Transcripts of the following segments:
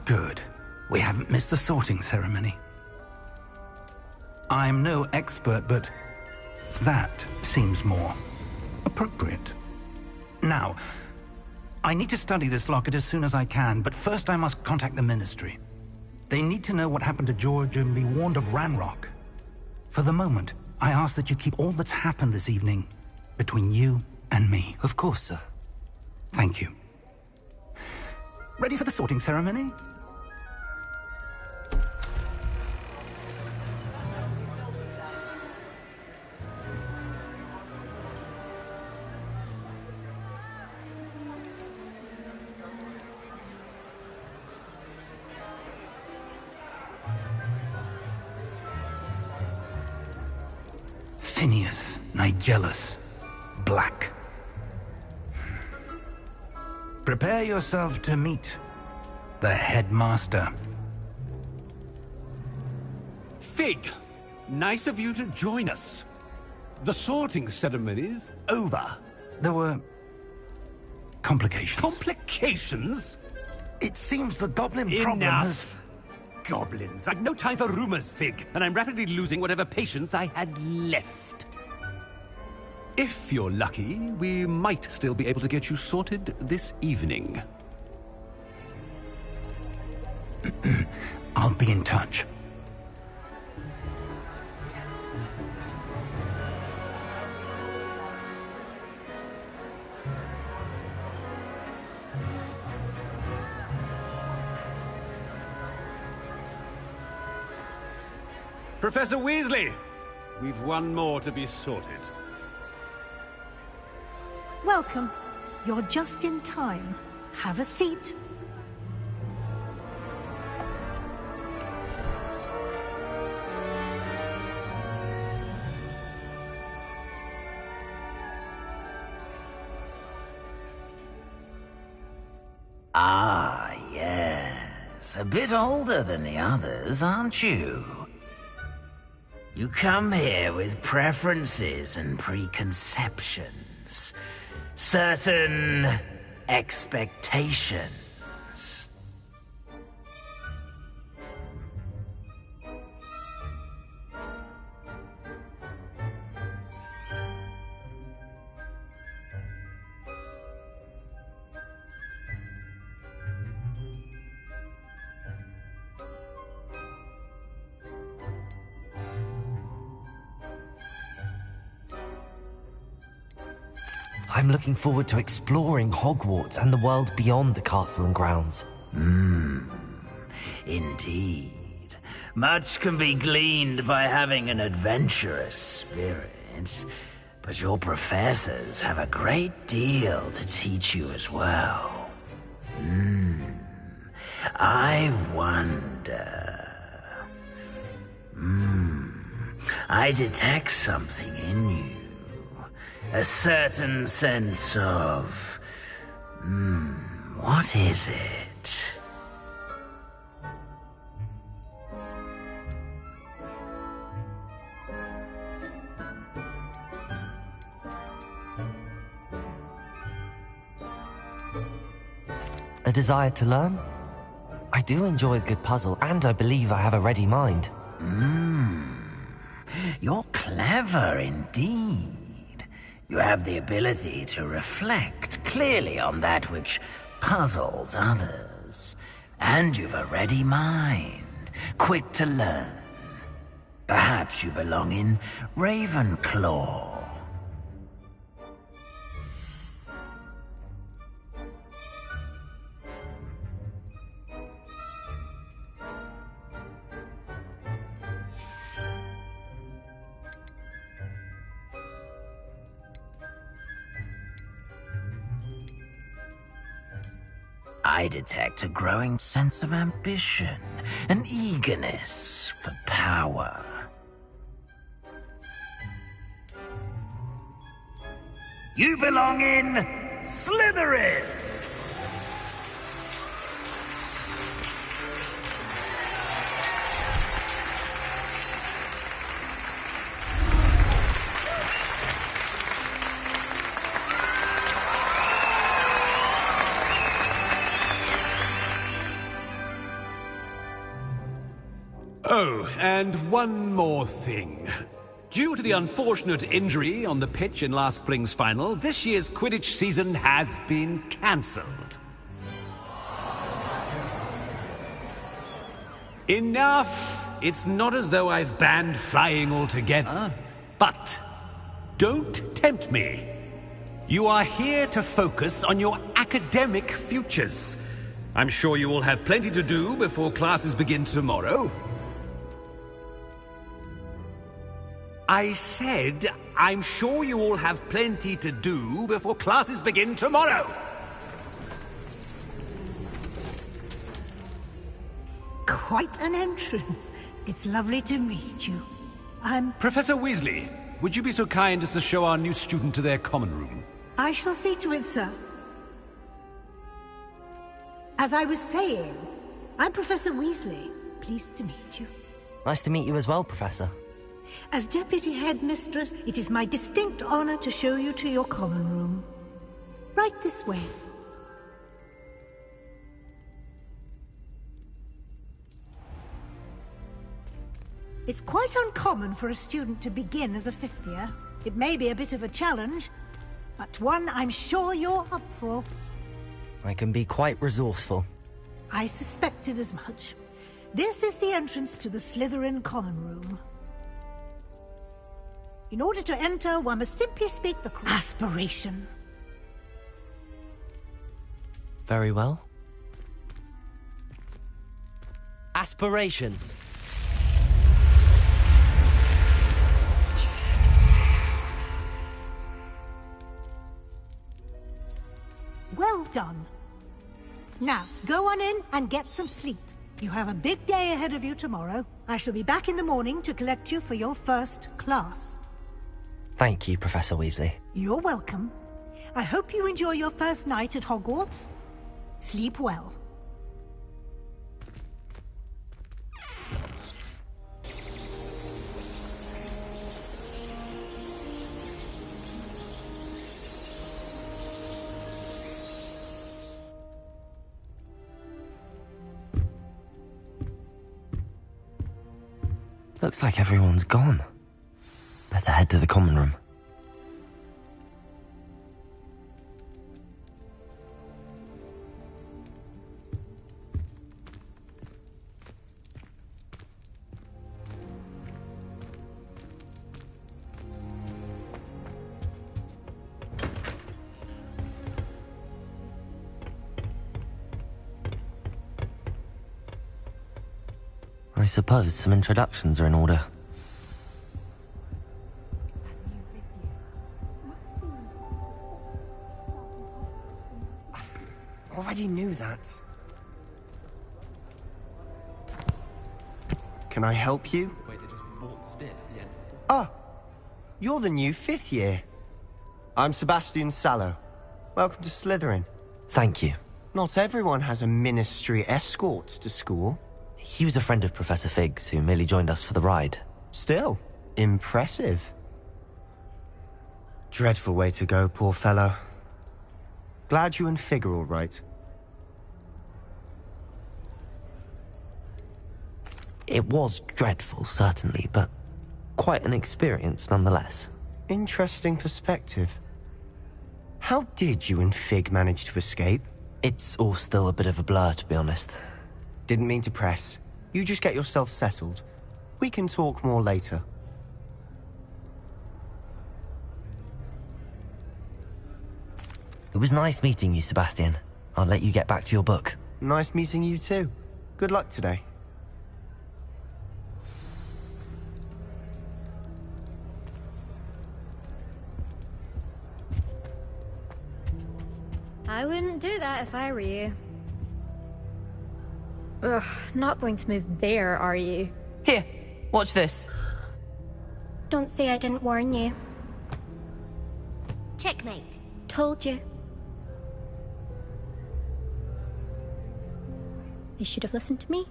Good. We haven't missed the sorting ceremony. I'm no expert, but that seems more appropriate. Now, I need to study this locket as soon as I can, but first I must contact the Ministry. They need to know what happened to George and be warned of Ranrock. For the moment, I ask that you keep all that's happened this evening between you and me. Of course, sir. Thank you. Ready for the sorting ceremony? Phineas, Nigellus, Black. Prepare yourself to meet the headmaster. Fig, nice of you to join us. The sorting ceremony's over. There were complications. Complications? It seems the goblin problem has... Enough! Goblins. I've no time for rumors, Fig, and I'm rapidly losing whatever patience I had left. If you're lucky, we might still be able to get you sorted this evening. I'll be in touch. Professor Weasley, we've one more to be sorted. Welcome. You're just in time. Have a seat. Ah, yes. A bit older than the others, aren't you? You come here with preferences and preconceptions. Certain expectations. I'm looking forward to exploring Hogwarts and the world beyond the castle and grounds. Indeed. Much can be gleaned by having an adventurous spirit, but your professors have a great deal to teach you as well. I wonder... I detect something in you. A certain sense of... what is it? A desire to learn? I do enjoy a good puzzle, and I believe I have a ready mind. You're clever indeed. You have the ability to reflect clearly on that which puzzles others. And you've a ready mind, quick to learn. Perhaps you belong in Ravenclaw. I detect a growing sense of ambition, an eagerness for power. You belong in Slytherin! Oh, and one more thing. Due to the unfortunate injury on the pitch in last spring's final, this year's Quidditch season has been cancelled. Enough! It's not as though I've banned flying altogether, but don't tempt me. You are here to focus on your academic futures. I'm sure you will have plenty to do before classes begin tomorrow. I said, I'm sure you all have plenty to do before classes begin tomorrow. Quite an entrance. It's lovely to meet you. I'm... Professor Weasley, would you be so kind as to show our new student to their common room? I shall see to it, sir. As I was saying, I'm Professor Weasley. Pleased to meet you. Nice to meet you as well, Professor. As Deputy Headmistress, it is my distinct honor to show you to your common room. Right this way. It's quite uncommon for a student to begin as a fifth year. It may be a bit of a challenge, but one I'm sure you're up for. I can be quite resourceful. I suspected as much. This is the entrance to the Slytherin common room. In order to enter, one must simply speak the aspiration. Very well. Aspiration. Well done. Now, go on in and get some sleep. You have a big day ahead of you tomorrow. I shall be back in the morning to collect you for your first class. Thank you, Professor Weasley. You're welcome. I hope you enjoy your first night at Hogwarts. Sleep well. Looks like everyone's gone. Better head to the common room. I suppose some introductions are in order. Already knew that. Can I help you? Wait, they just waltzed in at the end. Ah, you're the new fifth year. I'm Sebastian Sallow. Welcome to Slytherin. Thank you. Not everyone has a ministry escort to school. He was a friend of Professor Fig's who merely joined us for the ride. Still, impressive. Dreadful way to go, poor fellow. Glad you and Fig are all right. It was dreadful, certainly, but quite an experience nonetheless. Interesting perspective. How did you and Fig manage to escape? It's all still a bit of a blur, to be honest. Didn't mean to press. You just get yourself settled. We can talk more later. It was nice meeting you, Sebastian. I'll let you get back to your book. Nice meeting you too. Good luck today. I wouldn't do that if I were you. Ugh, not going to move there, are you? Here, watch this. Don't say I didn't warn you. Checkmate. Told you. They should have listened to me.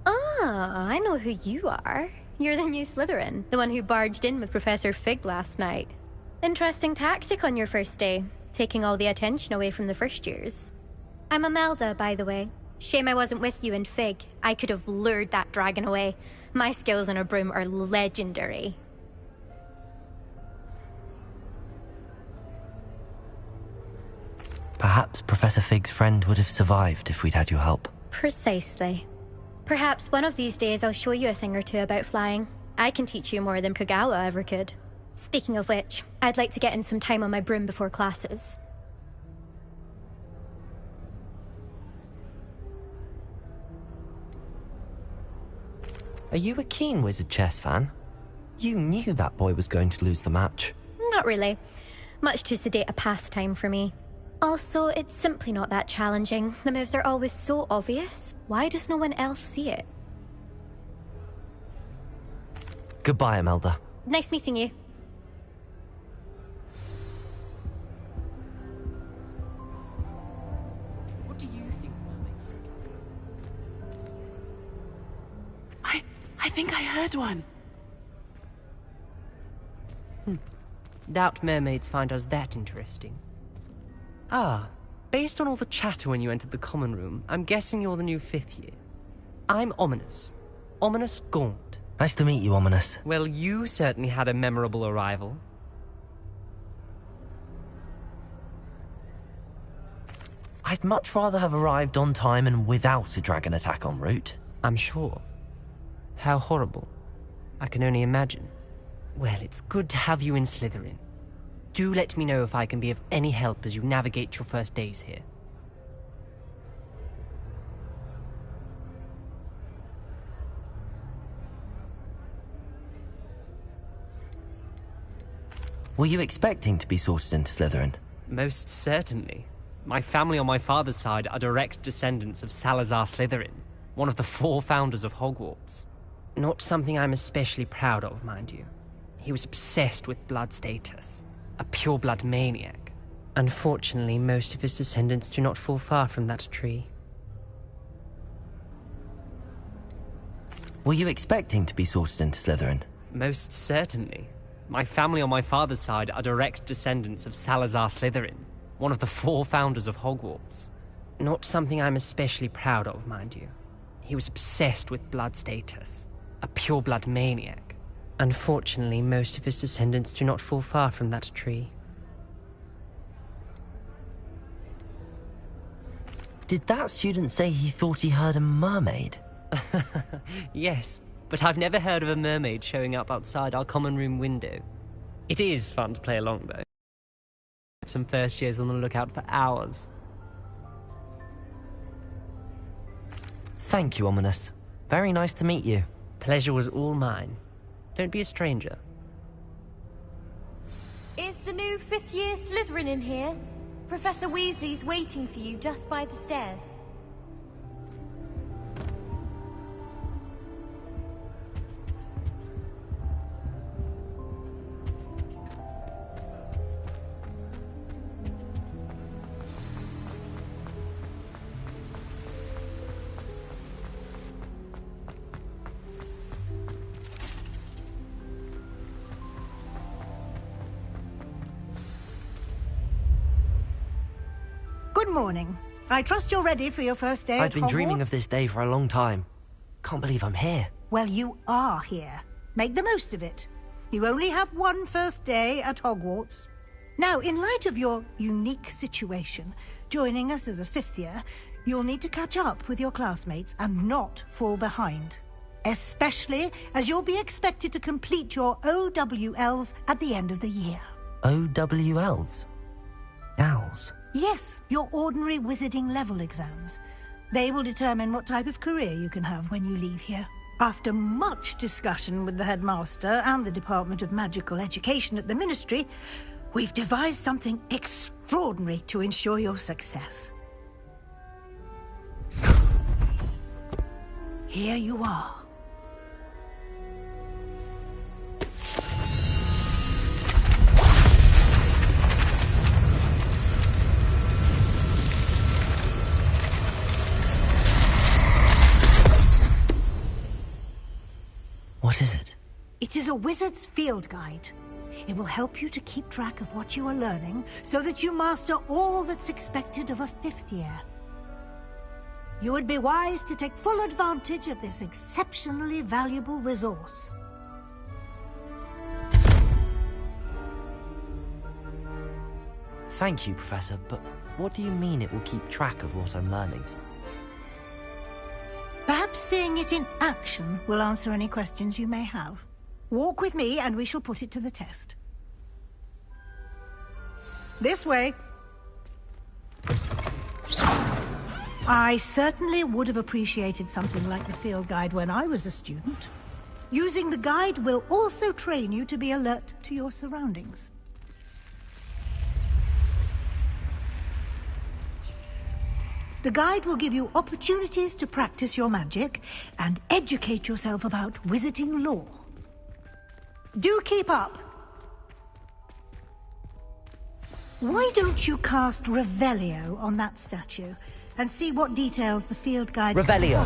Ah, I know who you are. You're the new Slytherin, the one who barged in with Professor Fig last night. Interesting tactic on your first day, taking all the attention away from the first years. I'm Imelda, by the way. Shame I wasn't with you in Fig. I could have lured that dragon away. My skills on a broom are legendary. Perhaps Professor Fig's friend would have survived if we'd had your help. Precisely. Perhaps one of these days I'll show you a thing or two about flying. I can teach you more than Kogawa ever could. Speaking of which, I'd like to get in some time on my broom before classes. Are you a keen Wizard chess fan? You knew that boy was going to lose the match. Not really. Much too sedate a pastime for me. Also, it's simply not that challenging. The moves are always so obvious. Why does no one else see it? Goodbye, Imelda. Nice meeting you. What do you think mermaids are? I think I heard one. Doubt mermaids find us that interesting. Ah, based on all the chatter when you entered the common room, I'm guessing you're the new 5th year. I'm Ominous. Ominous Gaunt. Nice to meet you, Ominous. Well, you certainly had a memorable arrival. I'd much rather have arrived on time and without a dragon attack en route. I'm sure. How horrible. I can only imagine. Well, it's good to have you in Slytherin. Do let me know if I can be of any help as you navigate your first days here. Were you expecting to be sorted into Slytherin? Most certainly. My family on my father's side are direct descendants of Salazar Slytherin, one of the 4 founders of Hogwarts. Not something I'm especially proud of, mind you. He was obsessed with blood status. A pure-blood maniac. Unfortunately, most of his descendants do not fall far from that tree. Were you expecting to be sorted into Slytherin? Most certainly. My family on my father's side are direct descendants of Salazar Slytherin, one of the 4 founders of Hogwarts. Not something I'm especially proud of, mind you. He was obsessed with blood status. A pure-blood maniac. Unfortunately, most of his descendants do not fall far from that tree. Did that student say he thought he heard a mermaid? Yes, but I've never heard of a mermaid showing up outside our common room window. It is fun to play along, though. Some first years on the lookout for hours. Thank you, Ominous. Very nice to meet you. Pleasure was all mine. Don't be a stranger. Is the new 5th year Slytherin in here? Professor Weasley's waiting for you just by the stairs. Good morning. I trust you're ready for your first day at I've been dreaming of Hogwarts? this day for a long time. Can't believe I'm here. Well, you are here. Make the most of it. You only have one first day at Hogwarts. Now, in light of your unique situation, joining us as a 5th year, you'll need to catch up with your classmates and not fall behind. Especially as you'll be expected to complete your OWLs at the end of the year. OWLs? Owls? Yes, your ordinary wizarding level exams. They will determine what type of career you can have when you leave here. After much discussion with the headmaster and the Department of Magical Education at the Ministry, we've devised something extraordinary to ensure your success. Here you are. What is it? It is a wizard's field guide. It will help you to keep track of what you are learning so that you master all that's expected of a 5th year. You would be wise to take full advantage of this exceptionally valuable resource. Thank you, Professor, but what do you mean it will keep track of what I'm learning? Perhaps seeing it in action will answer any questions you may have. Walk with me and we shall put it to the test. This way. I certainly would have appreciated something like the field guide when I was a student. Using the guide will also train you to be alert to your surroundings. The guide will give you opportunities to practice your magic and educate yourself about wizarding lore. Do keep up! Why don't you cast Revelio on that statue and see what details the field guide... Revelio!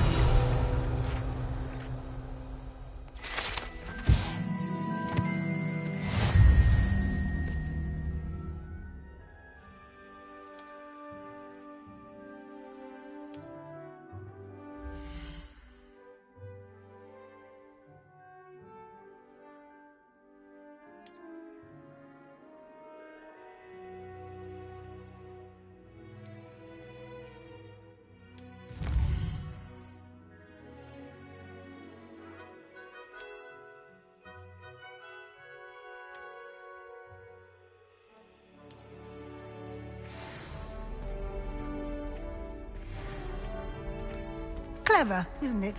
Clever, isn't it?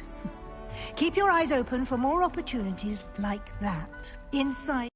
Keep your eyes open for more opportunities like that. Inside...